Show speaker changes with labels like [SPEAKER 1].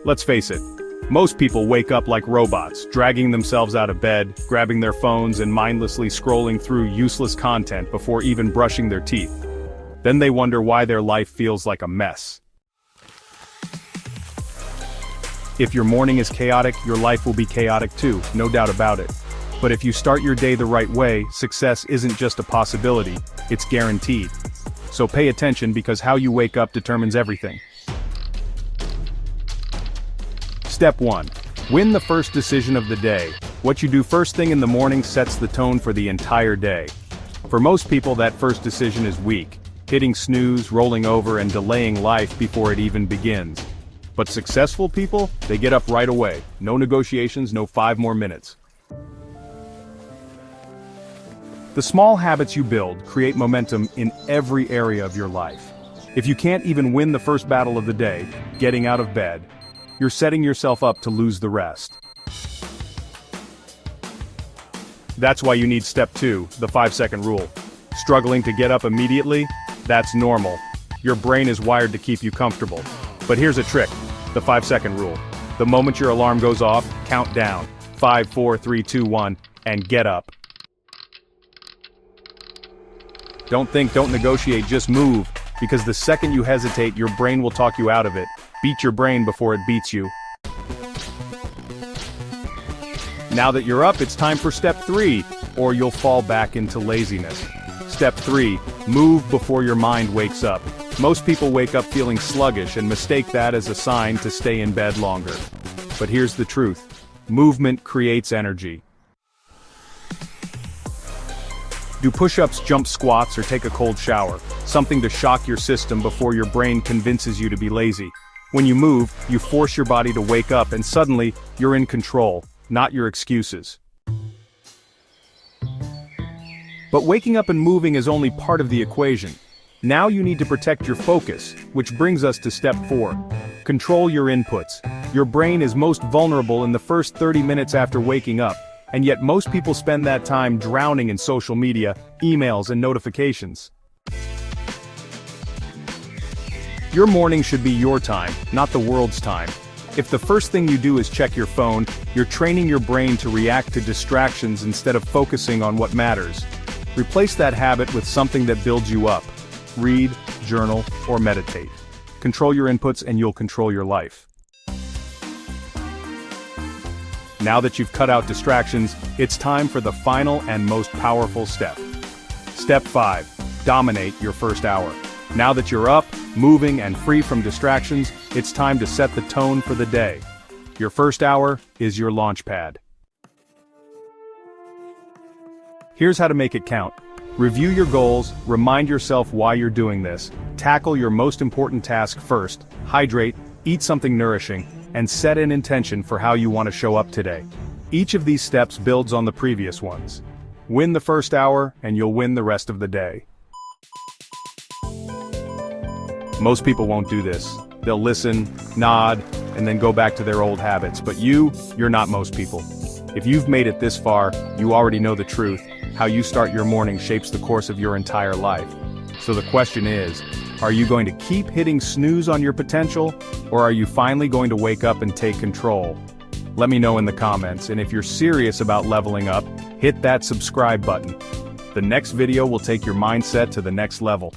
[SPEAKER 1] Let's face it, most people wake up like robots, dragging themselves out of bed, grabbing their phones and mindlessly scrolling through useless content before even brushing their teeth. Then they wonder why their life feels like a mess. If your morning is chaotic, your life will be chaotic too, no doubt about it. But if you start your day the right way, success isn't just a possibility, it's guaranteed. So pay attention because how you wake up determines everything. Step 1. Win the first decision of the day. What you do first thing in the morning sets the tone for the entire day. For most people, that first decision is weak, hitting snooze, rolling over, and delaying life before it even begins. But successful people, they get up right away. No negotiations, no 5 more minutes. The small habits you build create momentum in every area of your life. If you can't even win the first battle of the day, getting out of bed, you're setting yourself up to lose the rest. That's why you need step 2, the 5-second rule. Struggling to get up immediately? That's normal. Your brain is wired to keep you comfortable. But here's a trick, the 5-second rule. The moment your alarm goes off, count down. 5, 4, 3, 2, 1, and get up. Don't think, don't negotiate, just move, because the second you hesitate, your brain will talk you out of it. Beat your brain before it beats you. Now that you're up, it's time for step 3, or you'll fall back into laziness. Step 3, move before your mind wakes up. Most people wake up feeling sluggish and mistake that as a sign to stay in bed longer. But here's the truth. Movement creates energy. Do push-ups, jump squats, or take a cold shower. Something to shock your system before your brain convinces you to be lazy. When you move, you force your body to wake up and suddenly, you're in control, not your excuses. But waking up and moving is only part of the equation. Now you need to protect your focus, which brings us to step 4. Control your inputs. Your brain is most vulnerable in the first 30 minutes after waking up, and yet most people spend that time drowning in social media, emails, and notifications. Your morning should be your time, not the world's time. If the first thing you do is check your phone, you're training your brain to react to distractions instead of focusing on what matters. Replace that habit with something that builds you up. Read, journal, or meditate. Control your inputs and you'll control your life. Now that you've cut out distractions, it's time for the final and most powerful step. Step 5. Dominate your first hour. Now that you're up, moving, and free from distractions, it's time to set the tone for the day. Your first hour is your launch pad. Here's how to make it count. Review your goals, remind yourself why you're doing this, tackle your most important task first, hydrate, eat something nourishing, and set an intention for how you want to show up today. Each of these steps builds on the previous ones. Win the first hour, and you'll win the rest of the day. Most people won't do this. They'll listen, nod, and then go back to their old habits. But you're not most people. If you've made it this far, you already know the truth. How you start your morning shapes the course of your entire life. So the question is, are you going to keep hitting snooze on your potential, or are you finally going to wake up and take control? Let me know in the comments, and if you're serious about leveling up, hit that subscribe button. The next video will take your mindset to the next level.